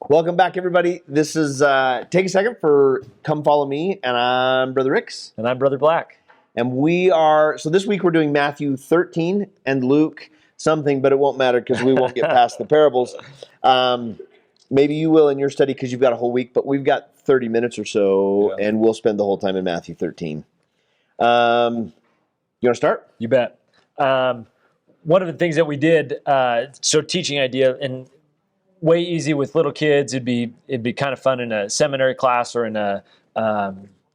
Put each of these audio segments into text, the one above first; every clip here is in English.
Welcome back, everybody. This is take a second for Come Follow Me, and I'm Brother Ricks. And I'm Brother Black. And we are, so this week we're doing Matthew 13 and Luke something, but it won't matter because we won't get past the parables. Maybe you will in your study because you've got a whole week, but we've got 30 minutes or so, and we'll spend the whole time in Matthew 13. You want to start? You bet. One of the things that we did, so teaching idea, and way easy with little kids. It'd be kind of fun in a seminary class or in a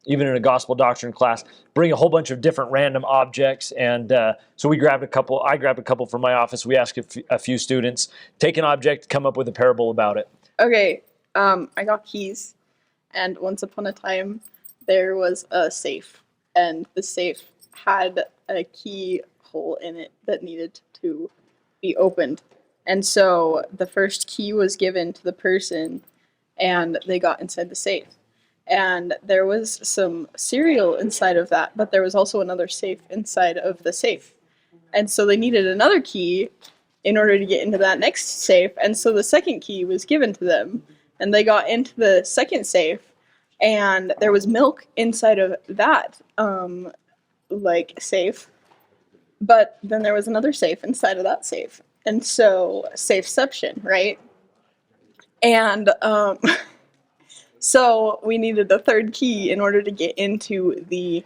even in a gospel doctrine class. Bring a whole bunch of different random objects, and so we grabbed a couple. I grabbed a couple from my office. We asked a few students, take an object, come up with a parable about it. Okay, I got keys, and once upon a time, there was a safe, and the safe had a key hole in it that needed to be opened. And so the first key was given to the person, and they got inside the safe. And there was some cereal inside of that, but there was also another safe inside of the safe. And so they needed another key in order to get into that next safe, and so the second key was given to them, and they got into the second safe, and there was milk inside of that, safe, but then there was another safe inside of that safe, and so safeception, right? And so we needed the third key in order to get into the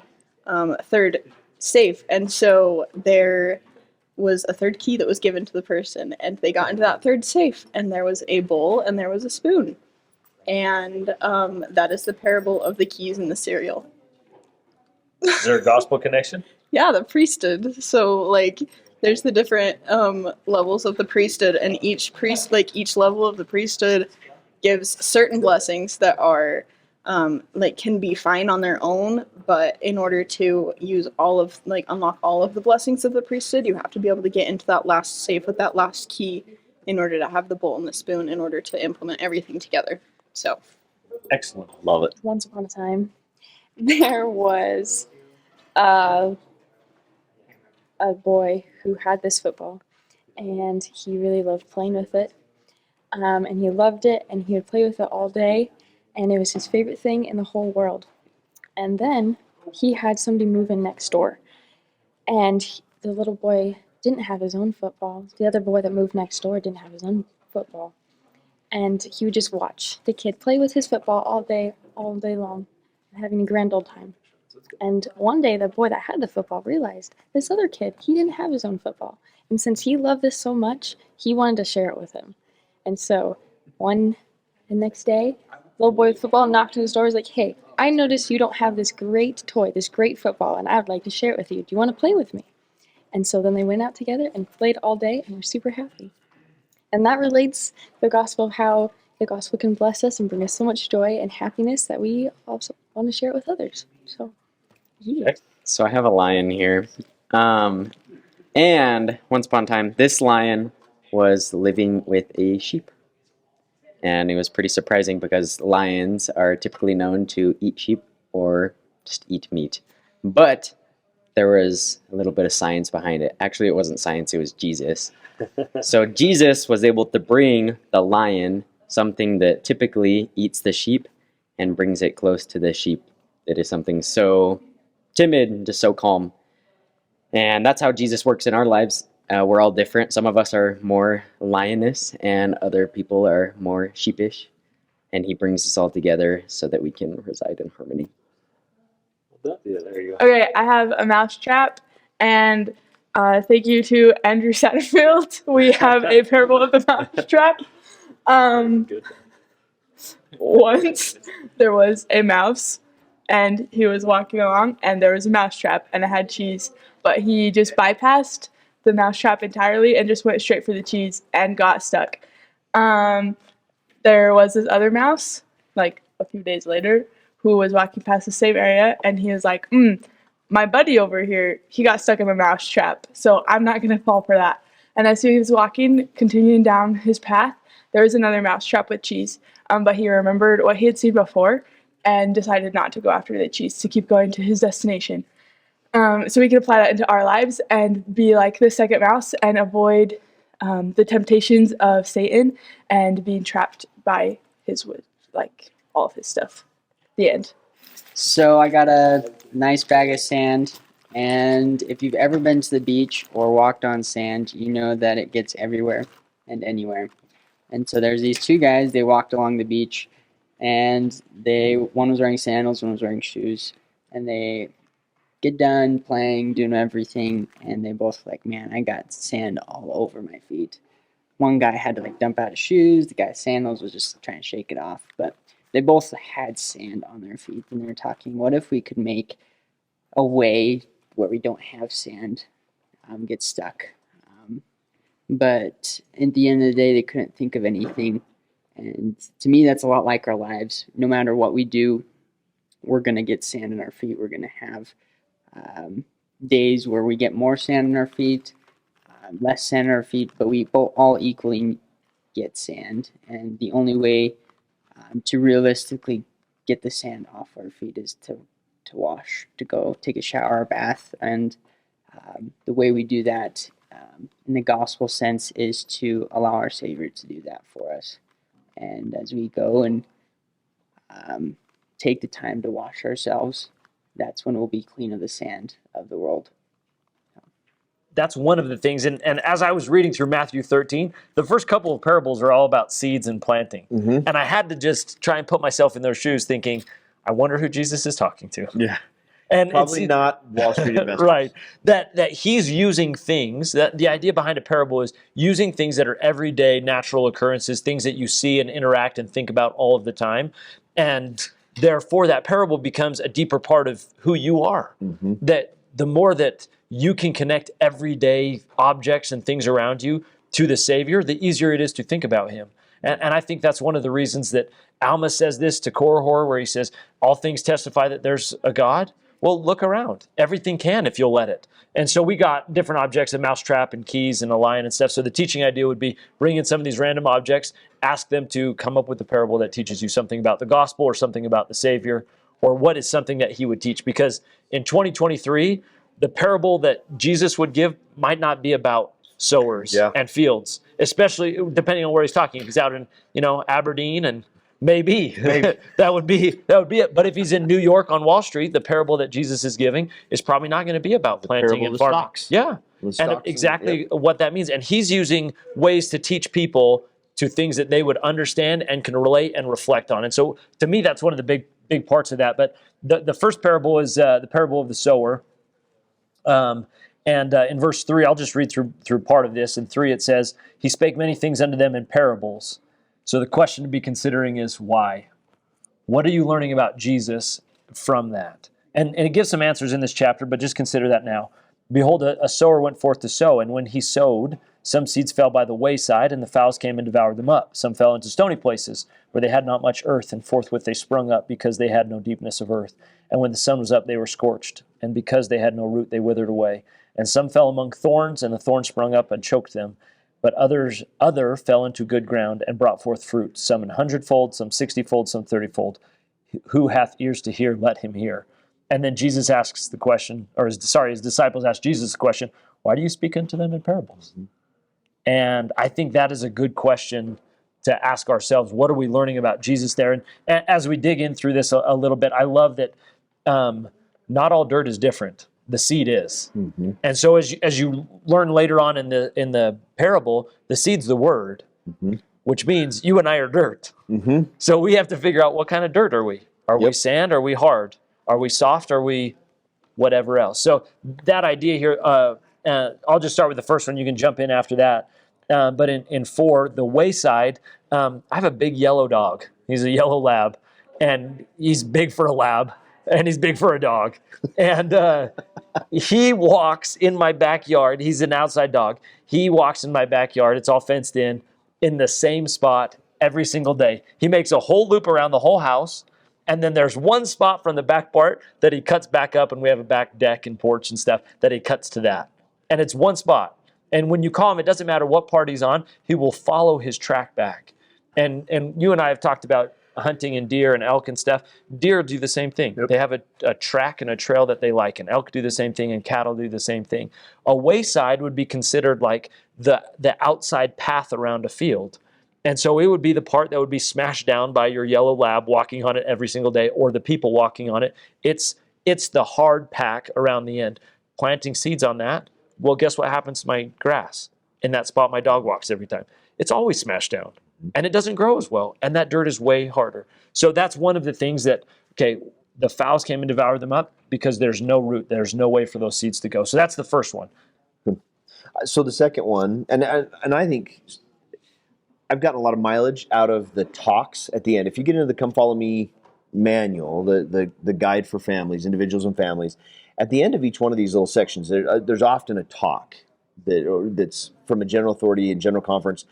third safe, and so there was a third key that was given to the person, and they got into that third safe, and there was a bowl and there was a spoon, and that is the parable of the keys and the cereal. Is there a gospel connection? Yeah, the priesthood. So there's the different levels of the priesthood, and each level of the priesthood gives certain blessings that are can be fine on their own, but in order to use unlock all of the blessings of the priesthood, you have to be able to get into that last safe with that last key in order to have the bowl and the spoon in order to implement everything together. So excellent. Love it. Once upon a time, there was a boy who had this football, and he really loved playing with it, and he loved it, and he would play with it all day, and it was his favorite thing in the whole world. And then he had somebody move in next door, and the little boy didn't have his own football. The other boy that moved next door didn't have his own football, and he would just watch the kid play with his football all day long, having a grand old time. And one day, the boy that had the football realized this other kid, he didn't have his own football, and since he loved this so much, he wanted to share it with him. And so the next day, little boy with football knocked on his door. Was like, "Hey, I noticed you don't have this great toy, this great football, and I would like to share it with you. Do you want to play with me?" And so then they went out together and played all day, and were super happy. And that relates the gospel, how the gospel can bless us and bring us so much joy and happiness that we also want to share it with others. So, yeah. So I have a lion here. And once upon a time, this lion was living with a sheep. And it was pretty surprising because lions are typically known to eat sheep or just eat meat. But there was a little bit of science behind it. Actually, it wasn't science, it was Jesus. So Jesus was able to bring the lion something that typically eats the sheep and brings it close to the sheep. It is something so timid and just so calm. And that's how Jesus works in our lives. We're all different. Some of us are more lioness and other people are more sheepish. And he brings us all together so that we can reside in harmony. Yeah, there you go. Okay, I have a mouse trap, and thank you to Andrew Satterfield. We have a parable of the mouse trap. Once there was a mouse, and he was walking along, and there was a mouse trap, and it had cheese, but he just bypassed the mouse trap entirely and just went straight for the cheese and got stuck. There was this other mouse, like a few days later, who was walking past the same area, and he was like, my buddy over here, he got stuck in a mouse trap, so I'm not going to fall for that. And as he was walking, continuing down his path, there was another mouse trap with cheese, but he remembered what he had seen before and decided not to go after the cheese, to keep going to his destination. So we can apply that into our lives and be like the second mouse and avoid the temptations of Satan and being trapped by like all of his stuff. The end. So I got a nice bag of sand, and if you've ever been to the beach or walked on sand, you know that it gets everywhere and anywhere. And so there's these two guys, they walked along the beach, and one was wearing sandals, one was wearing shoes, and they get done playing, doing everything, and they both like, man, I got sand all over my feet. One guy had to like dump out his shoes, the guy's sandals was just trying to shake it off, but they both had sand on their feet, and they were talking, what if we could make a way where we don't have sand get stuck? But at the end of the day, they couldn't think of anything. And to me, that's a lot like our lives. No matter what we do, we're going to get sand in our feet. We're going to have days where we get more sand in our feet, less sand in our feet, but we both all equally get sand. And the only way to realistically get the sand off our feet is to wash, to go take a shower or bath. And the way we do that in the gospel sense is to allow our Savior to do that for us. And as we go and take the time to wash ourselves, that's when we'll be clean of the sand of the world. That's one of the things. And as I was reading through Matthew 13, the first couple of parables are all about seeds and planting. Mm-hmm. And I had to just try and put myself in their shoes thinking, I wonder who Jesus is talking to. Yeah. And Probably not Wall Street investors. Right. That he's using things, that the idea behind a parable is using things that are everyday natural occurrences, things that you see and interact and think about all of the time. And therefore that parable becomes a deeper part of who you are. Mm-hmm. That the more that you can connect everyday objects and things around you to the Savior, the easier it is to think about him. And I think that's one of the reasons that Alma says this to Korihor, where he says, all things testify that there's a God. Well, look around. Everything can if you'll let it. And so we got different objects, a mousetrap and keys and a lion and stuff. So the teaching idea would be bring in some of these random objects, ask them to come up with a parable that teaches you something about the gospel or something about the Savior, or what is something that he would teach. Because in 2023, the parable that Jesus would give might not be about sowers and fields, especially depending on where he's talking. If he's out in, Aberdeen, and maybe. that would be it. But if he's in New York on Wall Street, the parable that Jesus is giving is probably not going to be about planting and farming. Stocks. Yeah, The and stocks exactly what that means. And he's using ways to teach people to things that they would understand and can relate and reflect on. And so, to me, that's one of the big parts of that. But the first parable is the parable of the sower. And in verse 3, I'll just read through part of this. In 3, it says, he spake many things unto them in parables. So the question to be considering is why? What are you learning about Jesus from that? And it gives some answers in this chapter, but just consider that now. Behold, a sower went forth to sow, and when he sowed, some seeds fell by the wayside, and the fowls came and devoured them up. Some fell into stony places, where they had not much earth, and forthwith they sprung up, because they had no deepness of earth. And when the sun was up, they were scorched, and because they had no root, they withered away. And some fell among thorns, and the thorns sprung up and choked them. But other fell into good ground and brought forth fruit, some 100-fold, some 60-fold, some 30-fold. Who hath ears to hear, let him hear. And then Jesus asks the question, his disciples ask Jesus the question, why do you speak unto them in parables? Mm-hmm. And I think that is a good question to ask ourselves. What are we learning about Jesus there? And as we dig in through this a little bit, I love that not all dirt is different. The seed is. Mm-hmm. And so as you learn later on in the parable, the seed's the word, mm-hmm. which means you and I are dirt. Mm-hmm. So we have to figure out what kind of dirt are we? Are we sand? Are we hard? Are we soft? Are we whatever else? So that idea here, I'll just start with the first one. You can jump in after that. But in 4, the wayside, I have a big yellow dog. He's a yellow lab, and he's big for a lab, and he's big for a dog. And he walks in my backyard. He's an outside dog. He walks in my backyard. It's all fenced in the same spot every single day. He makes a whole loop around the whole house, and then there's one spot from the back part that he cuts back up, and we have a back deck and porch and stuff that he cuts to that. And it's one spot. And when you call him, it doesn't matter what part he's on, he will follow his track back. And you and I have talked about hunting and deer and elk and stuff. Deer do the same thing. Yep. They have a track and a trail that they like, and elk do the same thing, and cattle do the same thing. A wayside would be considered like the outside path around a field. And so it would be the part that would be smashed down by your yellow lab walking on it every single day, or the people walking on it. It's the hard pack around the end. Planting seeds on that, well, guess what happens to my grass in that spot my dog walks every time? It's always smashed down, and it doesn't grow as well, and that dirt is way harder. So that's one of the things that, okay, the fowls came and devoured them up because there's no root. There's no way for those seeds to go. So that's the first one. So the second one, and I think I've gotten a lot of mileage out of the talks at the end. If you get into the Come Follow Me manual, the guide for families, individuals and families, at the end of each one of these little sections, there's often a talk that's from a general authority and general conference.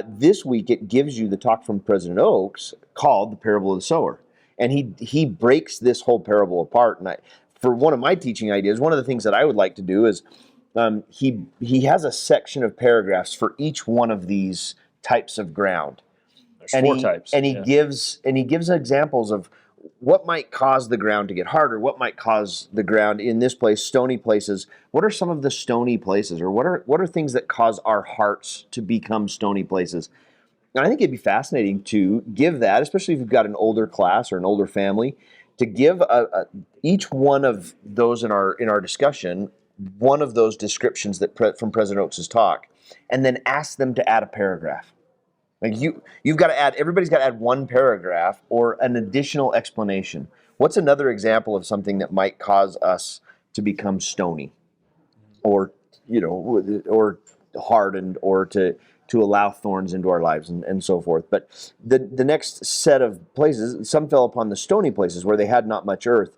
This week, it gives you the talk from President Oaks called The Parable of the Sower. And he breaks this whole parable apart. And for one of my teaching ideas, one of the things that I would like to do is he has a section of paragraphs for each one of these types of ground. There's And four he, types. and he yeah. gives examples of what might cause the ground to get harder, what might cause the ground in this place, stony places. What are some of the stony places, or what are things that cause our hearts to become stony places? And I think it'd be fascinating to give that, especially if you've got an older class or an older family, to give each one of those in our discussion one of those descriptions that from President Oaks' talk, and then ask them to add a paragraph. Like you've got to add, everybody's got to add one paragraph or an additional explanation. What's another example of something that might cause us to become stony, or or hardened, or to allow thorns into our lives, and so forth? But the next set of places, some fell upon the stony places where they had not much earth.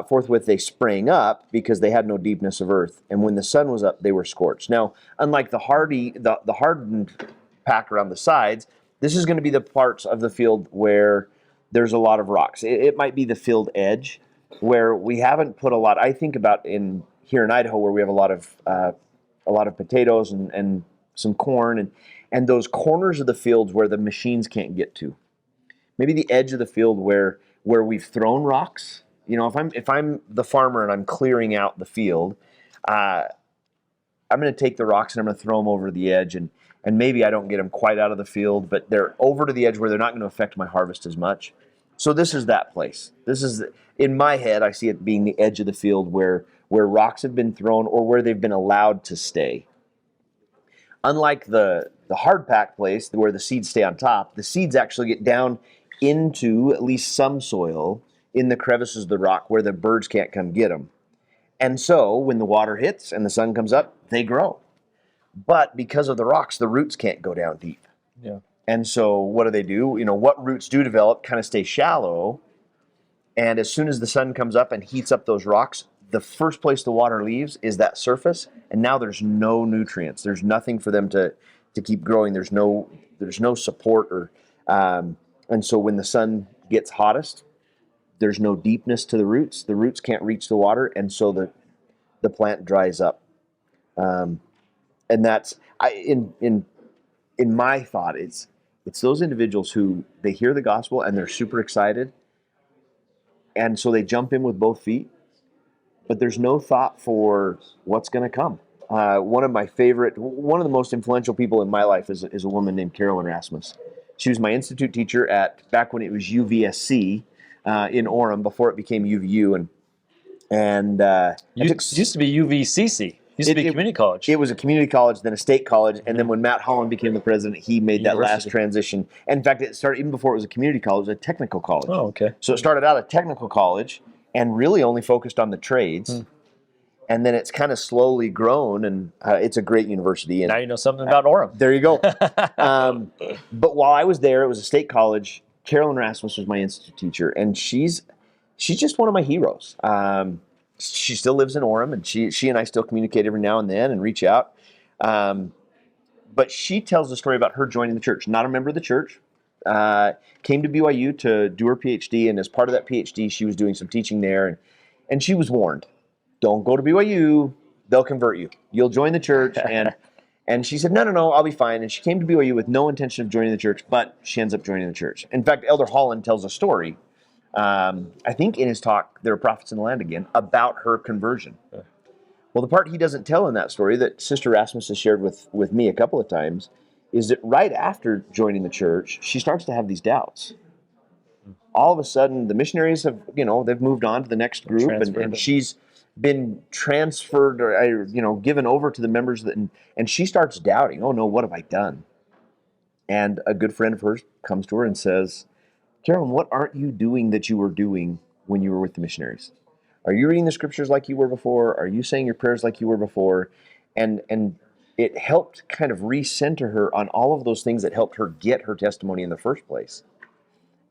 Forthwith they sprang up because they had no deepness of earth, and when the sun was up, they were scorched. Now, unlike the hardened pack around the sides, this is going to be the parts of the field where there's a lot of rocks. It might be the field edge where we haven't put a lot. I think about here in Idaho, where we have a lot of potatoes and some corn, and those corners of the fields where the machines can't get to. Maybe the edge of the field where we've thrown rocks. If I'm the farmer and I'm clearing out the field, I'm going to take the rocks and I'm going to throw them over the edge, and maybe I don't get them quite out of the field, but they're over to the edge where they're not going to affect my harvest as much. So this is that place. This is, in my head, I see it being the edge of the field where rocks have been thrown or where they've been allowed to stay. Unlike the hard pack place where the seeds stay on top, the seeds actually get down into at least some soil in the crevices of the rock where the birds can't come get them. And so when the water hits and the sun comes up, they grow. But because of the rocks, the roots can't go down deep. Yeah. And so what do? What roots do develop kind of stay shallow. And as soon as the sun comes up and heats up those rocks, the first place the water leaves is that surface. And now there's no nutrients. There's nothing for them to keep growing. There's no support and so when the sun gets hottest, there's no deepness to the roots. The roots can't reach the water, and so the plant dries up. And that's in my thought, it's those individuals who they hear the gospel and they're super excited, and so they jump in with both feet, but there's no thought for what's going to come. One of the most influential people in my life is a woman named Carolyn Rasmus. She was my institute teacher back when it was UVSC in Orem, before it became UVU, and used to be UVCC. Used to be community college. It was a community college, then a state college, and then when Matt Holland became the president, he made that last transition. And in fact, it started even before it was a community college, a technical college. Oh, okay. So it started out a technical college and really only focused on the trades. And then it's kind of slowly grown, and it's a great university. And now you know something about Orem. there you go. But while I was there, it was a state college. Carolyn Rasmus was my institute teacher, and she's just one of my heroes. She still lives in Orem, and she and I still communicate every now and then and reach out. But she tells the story about her joining the church. Not a member of the church. Came to BYU to do her PhD, and as part of that PhD, she was doing some teaching there, and she was warned, don't go to BYU, they'll convert you. You'll join the church. And she said, no, I'll be fine. And she came to BYU with no intention of joining the church, but she ends up joining the church. In fact, Elder Holland tells a story, I think in his talk, There Are Prophets in the Land Again, about her conversion. Well, the part he doesn't tell in that story that Sister Rasmus has shared with me a couple of times is that right after joining the church, she starts to have these doubts. All of a sudden, the missionaries have, they've moved on to the next group, and she's been transferred or, given over to the members and she starts doubting, oh no, what have I done? And a good friend of hers comes to her and says, Carolyn, what aren't you doing that you were doing when you were with the missionaries? Are you reading the scriptures like you were before? Are you saying your prayers like you were before? And it helped kind of recenter her on all of those things that helped her get her testimony in the first place.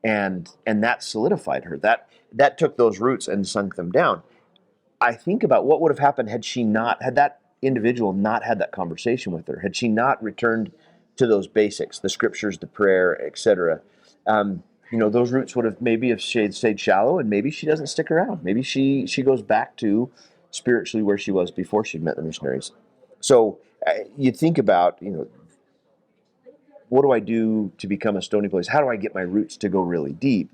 And that solidified her. That took those roots and sunk them down. I think about what would have happened had that individual not had that conversation with her, had she not returned to those basics, the scriptures, the prayer, etc. Those roots would have stayed shallow, and maybe she doesn't stick around. Maybe she goes back to spiritually where she was before she'd met the missionaries. So you think about, what do I do to become a stony place? How do I get my roots to go really deep?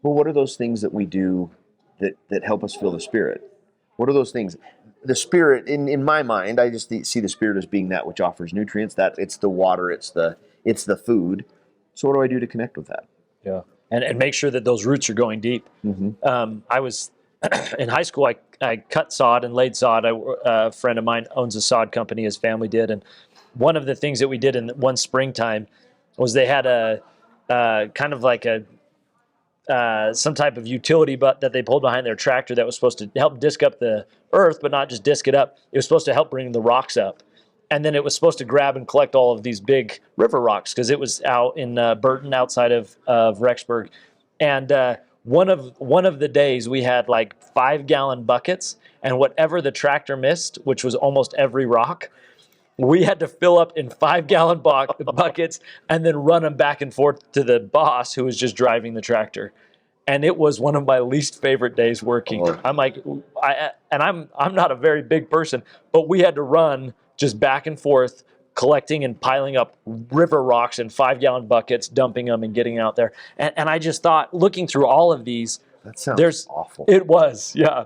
Well, what are those things that we do that help us feel the Spirit? What are those things? The Spirit, in my mind, I just see the Spirit as being that which offers nutrients. That it's the water, it's the food. So what do I do to connect with that? Yeah, and make sure that those roots are going deep. Mm-hmm. I was in high school. I cut sod and laid sod. A friend of mine owns a sod company. His family did, and one of the things that we did in one springtime was they had a kind of like some type of utility butt that they pulled behind their tractor that was supposed to help disc up the earth, but not just disc it up. It was supposed to help bring the rocks up. And then it was supposed to grab and collect all of these big river rocks because it was out in Burton outside of Rexburg. And one of the days we had like 5-gallon buckets, and whatever the tractor missed, which was almost every rock, we had to fill up in 5-gallon buckets and then run them back and forth to the boss who was just driving the tractor. And it was one of my least favorite days working. Oh. I'm like, I'm not a very big person, but we had to run just back and forth, collecting and piling up river rocks in 5-gallon buckets, dumping them and getting out there. And I just thought, looking through all of these, That sounds awful. it was, yeah.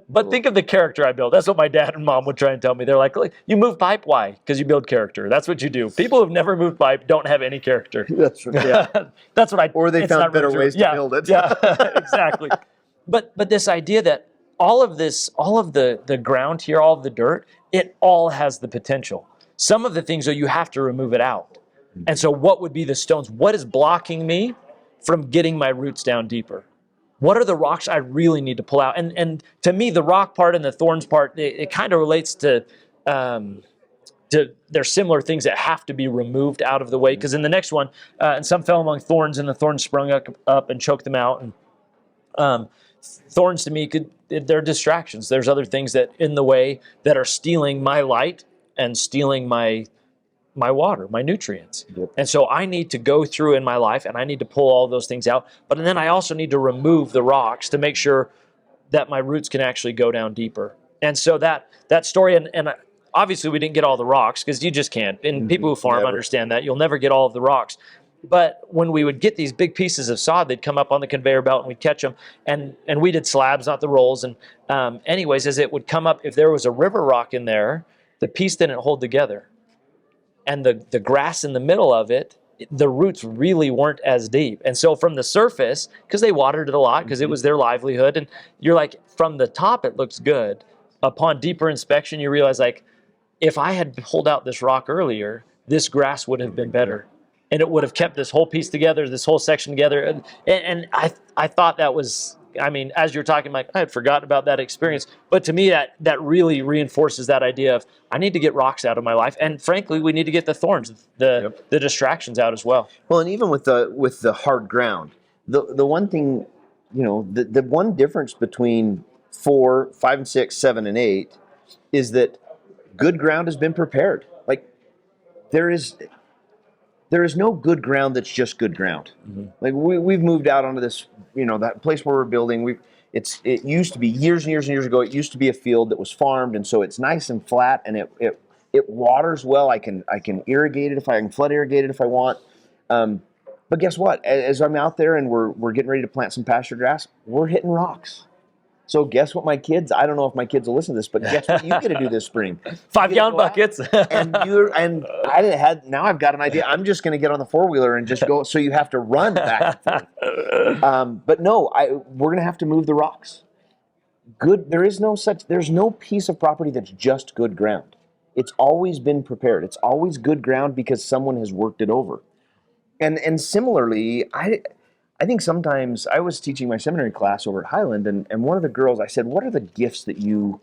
But think of the character I built. That's what my dad and mom would try and tell me. They're like, you move pipe, why? Because you build character. That's what you do. People who've never moved pipe don't have any character. That's right. Yeah. That's what Or they it's found not really better true. ways to build it. Yeah, exactly. But this idea that all of the ground here, all of the dirt, it all has the potential. Some of the things, though, you have to remove it out. And so what would be the stones? What is blocking me from getting my roots down deeper? What are the rocks I really need to pull out? And to me, the rock part and the thorns part, it kind of relates to there's similar things that have to be removed out of the way. Because in the next one, and some fell among thorns, and the thorns sprung up and choked them out. And thorns to me, they're distractions. There's other things that in the way that are stealing my light and stealing my water, my nutrients. Yep. And so I need to go through in my life and I need to pull all those things out. But then I also need to remove the rocks to make sure that my roots can actually go down deeper. And so that story, and obviously we didn't get all the rocks because you just can't. And people who farm understand that. You'll never get all of the rocks. But when we would get these big pieces of sod, they'd come up on the conveyor belt and we'd catch them. And we did slabs, not the rolls. And anyways, as it would come up, if there was a river rock in there, the piece didn't hold together. And the grass in the middle of it, the roots really weren't as deep. And so from the surface, because they watered it a lot, because it was their livelihood, and you're like, from the top, it looks good. Upon deeper inspection, you realize, like, if I had pulled out this rock earlier, this grass would have been better. And it would have kept this whole piece together, this whole section together. And I thought that was, I mean, as you're talking, Mike, I had forgotten about that experience. But to me, that really reinforces that idea of I need to get rocks out of my life. And frankly, we need to get the thorns, the distractions out as well. Well, and even with the hard ground, the one thing, the one difference between 4, 5, and 6, 7, and 8 is that good ground has been prepared. Like there is no good ground that's just good ground. Mm-hmm. Like we've moved out onto this, that place where we're building. It used to be years and years and years ago. It used to be a field that was farmed, and so it's nice and flat, and it waters well. I can irrigate it if I can flood irrigate it if I want. But guess what? As I'm out there and we're getting ready to plant some pasture grass, we're hitting rocks. So guess what, my kids? I don't know if my kids will listen to this, but guess what you get to do this spring? 5-gallon go out buckets. and I didn't had now I've got an idea. I'm just going to get on the 4-wheeler and just go. So you have to run back and forth. But no, we're going to have to move the rocks. There's no piece of property that's just good ground. It's always been prepared. It's always good ground because someone has worked it over. And similarly, I think sometimes I was teaching my seminary class over at Highland, and one of the girls, I said, what are the gifts that you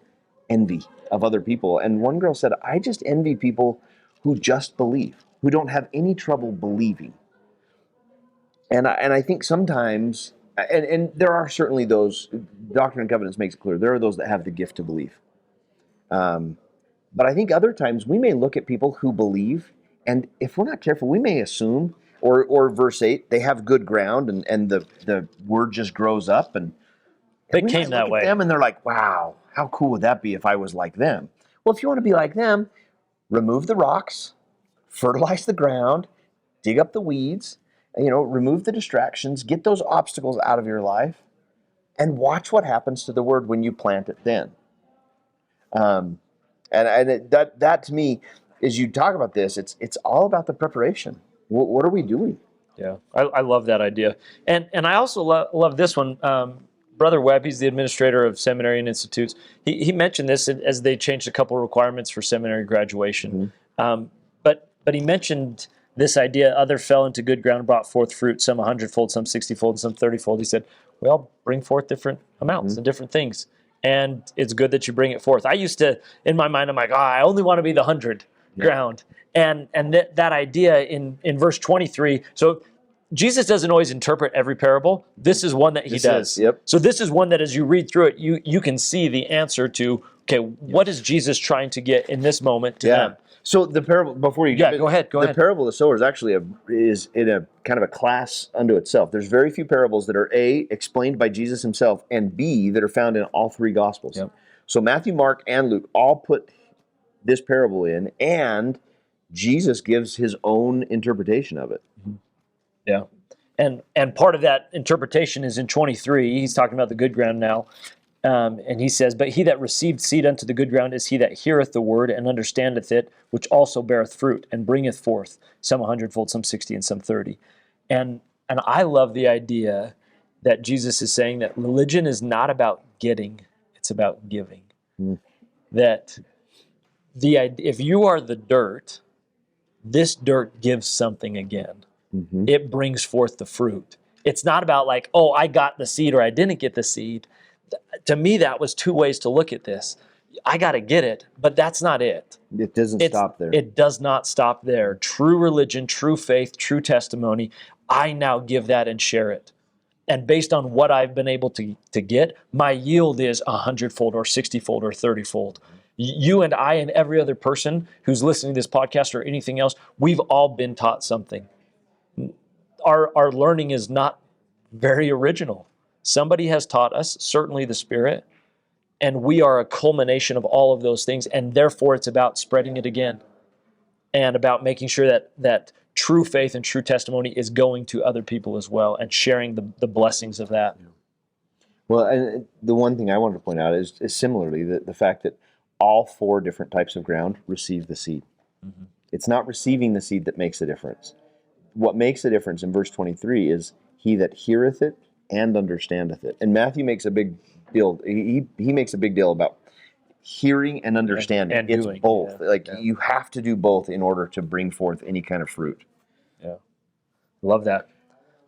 envy of other people? And one girl said, I just envy people who just believe, who don't have any trouble believing. And I think sometimes, and there are certainly those, Doctrine and Covenants makes it clear, there are those that have the gift to believe. But I think other times we may look at people who believe, and if we're not careful, we may assume, or verse 8, they have good ground, and the word just grows up, and It we came might that look way. at them and they're like, wow, how cool would that be if I was like them? Well, if you want to be like them, remove the rocks, fertilize the ground, dig up the weeds, remove the distractions, get those obstacles out of your life, and watch what happens to the word when you plant it then. That to me, as you talk about this, it's all about the preparation. What are we doing? Yeah, I love that idea. And I also love this one. Brother Webb, he's the administrator of seminary and institutes. He mentioned this as they changed a couple of requirements for seminary graduation. But he mentioned this idea, other fell into good ground, brought forth fruit, some 100-fold, some 60-fold, some 30-fold. He said, we all bring forth different amounts and different things. And it's good that you bring it forth. I used to, in my mind, I'm like, I only want to be the 100 ground. And that idea in verse 23, so Jesus doesn't always interpret every parable. This is one that he does. Yep. So this is one that as you read through it, you can see the answer to, okay, what is Jesus trying to get in this moment to them? So the parable, before you Yeah, go ahead. The parable of the sower is actually is in a kind of a class unto itself. There's very few parables that are A, explained by Jesus himself, and B, that are found in all three Gospels. Yep. So Matthew, Mark, and Luke all put this parable in, and Jesus gives his own interpretation of it. Yeah. And part of that interpretation is in 23. He's talking about the good ground now. And he says, but he that received seed unto the good ground is he that heareth the word and understandeth it, which also beareth fruit and bringeth forth some 100-fold, some 60, and some 30. And I love the idea that Jesus is saying that religion is not about getting, it's about giving. That if you are the dirt, this dirt gives something again. It brings forth the fruit. It's not about like, oh, I got the seed or I didn't get the seed. To me, that was two ways to look at this. I got to get it, but that's not it. It doesn't stop there. It does not stop there. True religion, true faith, true testimony, I now give that and share it. And based on what I've been able to get, my yield is 100-fold or 60-fold or 30-fold. You and I and every other person who's listening to this podcast or anything else, we've all been taught something. Our learning is not very original. Somebody has taught us, certainly the Spirit, and we are a culmination of all of those things, and therefore it's about spreading it again and about making sure that true faith and true testimony is going to other people as well and sharing the blessings of that. Well, and the one thing I wanted to point out is similarly the fact that all 4 different types of ground receive the seed. It's not receiving the seed that makes a difference. What makes a difference in verse 23 is he that heareth it and understandeth it. And Matthew makes a big deal. He makes a big deal about hearing and understanding. And it's doing, both. yeah. You have to do both in order to bring forth any kind of fruit. Yeah, love that.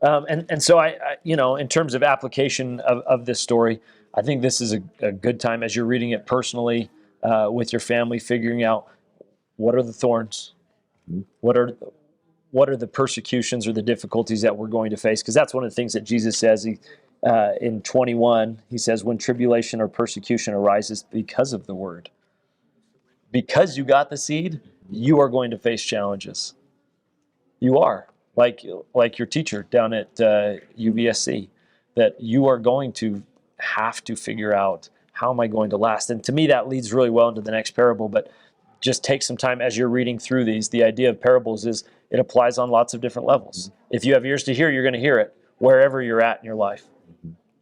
And so I in terms of application of this story, I think this is a good time as you're reading it personally with your family, figuring out what are the thorns, what are the persecutions or the difficulties that we're going to face, because that's one of the things that Jesus says. In 21, he says, when tribulation or persecution arises because of the word, because you got the seed, you are going to face challenges. You are, like your teacher down at UBSC, that you are going to have to figure out, how am I going to last? And to me, that leads really well into the next parable, but just take some time as you're reading through these. The idea of parables is it applies on lots of different levels. If you have ears to hear, you're going to hear it wherever you're at in your life.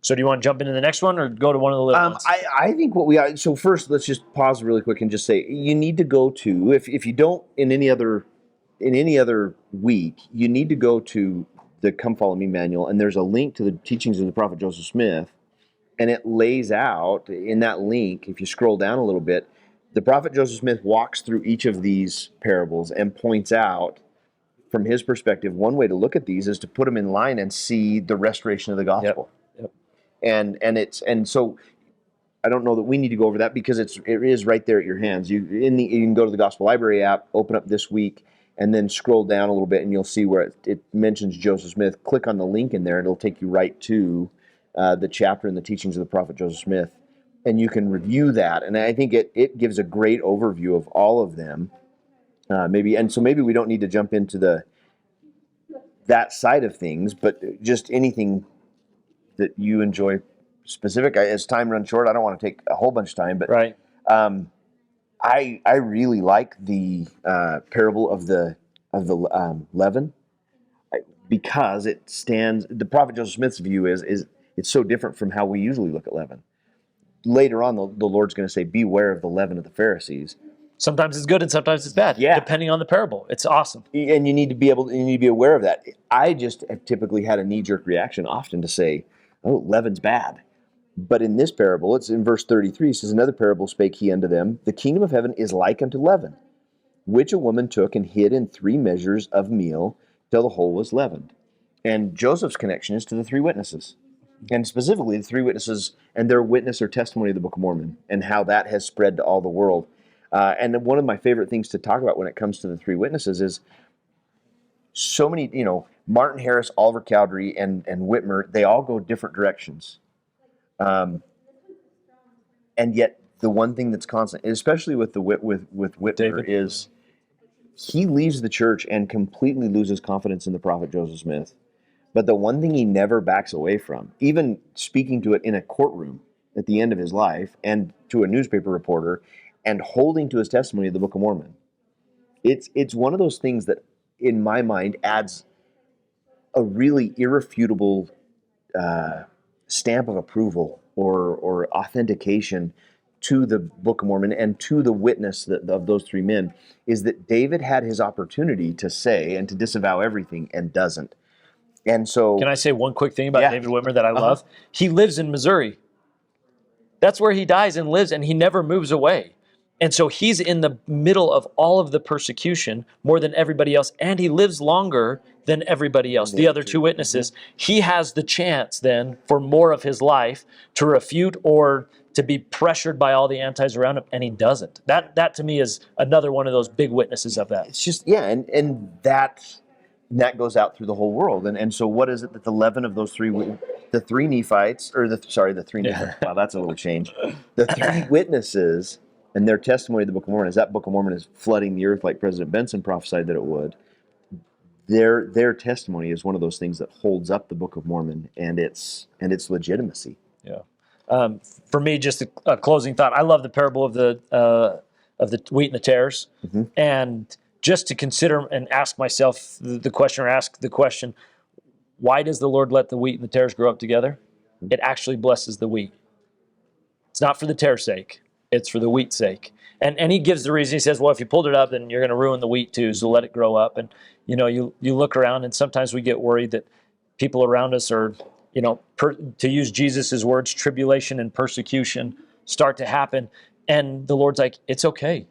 So do you want to jump into the next one or go to one of the little ones? I think what we got. So first, let's just pause really quick and just say you need to go to if you don't in any other week, you need to go to the Come Follow Me manual, and there's a link to the teachings of the prophet Joseph Smith, and it lays out in that link. If you scroll down a little bit, the prophet Joseph Smith walks through each of these parables and points out, from his perspective, one way to look at these is to put them in line and see the restoration of the gospel. Yep. And so I don't know that we need to go over that because it is right there at your hands. You can go to the Gospel Library app, open up this week, and then scroll down a little bit, and you'll see where it mentions Joseph Smith. Click on the link in there, and it'll take you right to the chapter in the teachings of the prophet Joseph Smith, and you can review that. And I think it gives a great overview of all of them. Maybe we don't need to jump into that side of things, but just anything that you enjoy specific. As time runs short, I don't want to take a whole bunch of time, but Right. I really like the parable of the leaven because it stands. The prophet Joseph Smith's view is it's so different from how we usually look at leaven. Later on, the Lord's going to say, "Beware of the leaven of the Pharisees." Sometimes it's good and sometimes it's bad, Yeah. depending on the parable. It's awesome. And you need to be aware of that. I just have typically had a knee-jerk reaction often to say, "Oh, leaven's bad." But in this parable, it's in verse 33, it says, "Another parable spake he unto them, The kingdom of heaven is like unto leaven, which a woman took and hid in 3 measures of meal till the whole was leavened." And Joseph's connection is to the 3 witnesses. And specifically the 3 witnesses and their witness or testimony of the Book of Mormon and how that has spread to all the world. And one of my favorite things to talk about when it comes to the 3 witnesses is so many, Martin Harris, Oliver Cowdery, and Whitmer, they all go different directions. And yet the one thing that's constant, especially with Whitmer, David. is he leaves the church and completely loses confidence in the prophet Joseph Smith. But the one thing he never backs away from, even speaking to it in a courtroom at the end of his life and to a newspaper reporter and holding to his testimony of the Book of Mormon, it's one of those things that, in my mind, adds a really irrefutable stamp of approval or authentication to the Book of Mormon and to the witness of those 3 men, is that David had his opportunity to say and to disavow everything and doesn't. And so, Can I say one quick thing about Yeah. David Whitmer that I love? He lives in Missouri. That's where he dies and lives, and he never moves away. And so he's in the middle of all of the persecution more than everybody else, and he lives longer than everybody else, the other 2 witnesses. He has the chance then for more of his life to refute or to be pressured by all the antis around him, and he doesn't. That to me is another one of those big witnesses of that. it's just, and that goes out through the whole world. And so what is it that the leaven of those 3 the 3 Nephites, or the 3 Nephites, wow, that's a little change. The 3 witnesses and their testimony of the Book of Mormon, as that Book of Mormon is flooding the earth like President Benson prophesied that it would, their testimony is one of those things that holds up the Book of Mormon and its legitimacy. Yeah. For me, just a closing thought. I love the parable of the wheat and the tares, and just to consider and ask myself the question, or ask the question, why does the Lord let the wheat and the tares grow up together? It actually blesses the wheat. It's not for the tare's sake. It's for the wheat's sake. And he gives the reason. He says, well, if you pulled it up, then you're going to ruin the wheat too, so let it grow up. And, you look around, and sometimes we get worried that people around us are, to use Jesus' words, tribulation and persecution start to happen. And the Lord's like, it's okay.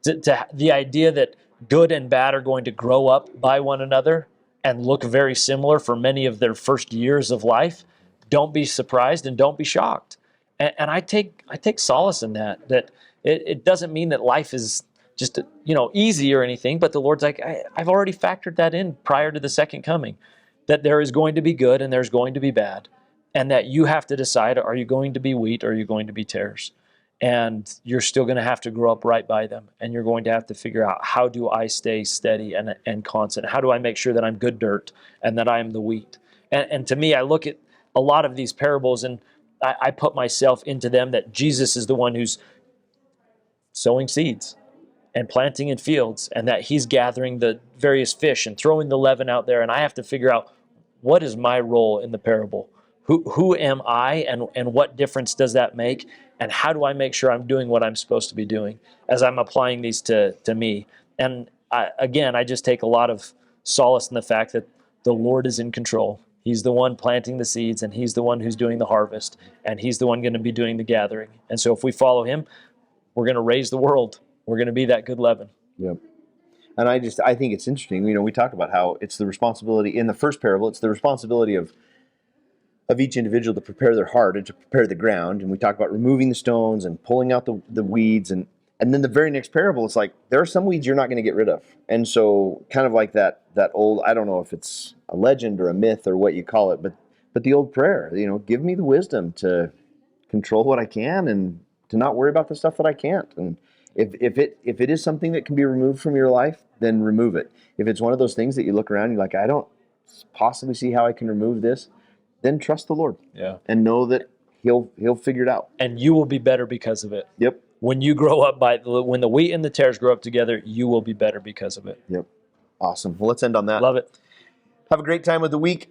The idea that good and bad are going to grow up by one another and look very similar for many of their first years of life, don't be surprised and don't be shocked. And I take solace in that it doesn't mean that life is just easy or anything, but the Lord's like, I've already factored that in prior to the second coming, that there is going to be good and there's going to be bad, and that you have to decide, are you going to be wheat or are you going to be tares? And you're still going to have to grow up right by them, and you're going to have to figure out, how do I stay steady and constant? How do I make sure that I'm good dirt and that I am the wheat? And to me, I look at a lot of these parables and I put myself into them, that Jesus is the one who's sowing seeds and planting in fields, and that he's gathering the various fish and throwing the leaven out there. And I have to figure out, what is my role in the parable? who am I, and what difference does that make, and how do I make sure I'm doing what I'm supposed to be doing as I'm applying these to me. And I just take a lot of solace in the fact that the Lord is in control. He's the one planting the seeds, and he's the one who's doing the harvest, and he's the one going to be doing the gathering. And so if we follow him, we're going to raise the world. We're going to be that good leaven. Yep. And I think it's interesting. We talk about how it's the responsibility in the first parable. It's the responsibility of each individual to prepare their heart and to prepare the ground. And we talk about removing the stones and pulling out the weeds. And then the very next parable, it's like, there are some weeds you're not going to get rid of. And so kind of like that old, I don't know if it's a legend or a myth or what you call it, but the old prayer, give me the wisdom to control what I can and to not worry about the stuff that I can't. And if it is something that can be removed from your life, then remove it. If it's one of those things that you look around and you're like, I don't possibly see how I can remove this, then trust the Lord. Yeah. And know that he'll figure it out. And you will be better because of it. Yep. When you grow up when the wheat and the tares grow up together, you will be better because of it. Yep. Awesome. Well, let's end on that. Love it. Have a great time with the week.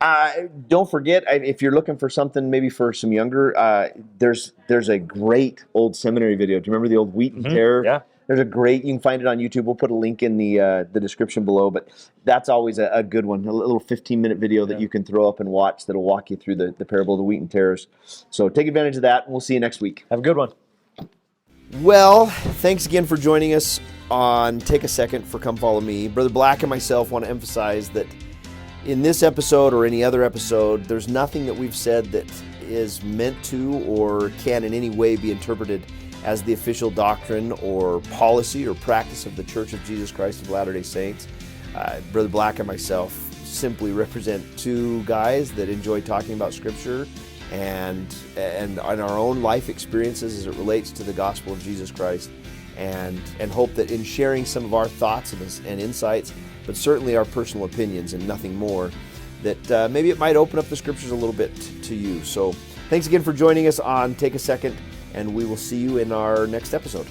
Don't forget, if you're looking for something maybe for some younger, there's a great old seminary video. Do you remember the old wheat and tare? Yeah. There's a great, you can find it on YouTube. We'll put a link in the description below, but that's always a good one. A little 15-minute video that you can throw up and watch that'll walk you through the parable of the wheat and tares. So take advantage of that, and we'll see you next week. Have a good one. Well, thanks again for joining us on Take a Second for Come Follow Me. Brother Black and myself want to emphasize that in this episode or any other episode, there's nothing that we've said that is meant to or can in any way be interpreted as the official doctrine or policy or practice of the Church of Jesus Christ of Latter-day Saints. Brother Black and myself simply represent two guys that enjoy talking about Scripture and our own life experiences as it relates to the gospel of Jesus Christ, and hope that in sharing some of our thoughts and insights, but certainly our personal opinions and nothing more, that maybe it might open up the Scriptures a little bit to you. So thanks again for joining us on Take a Second, and we will see you in our next episode.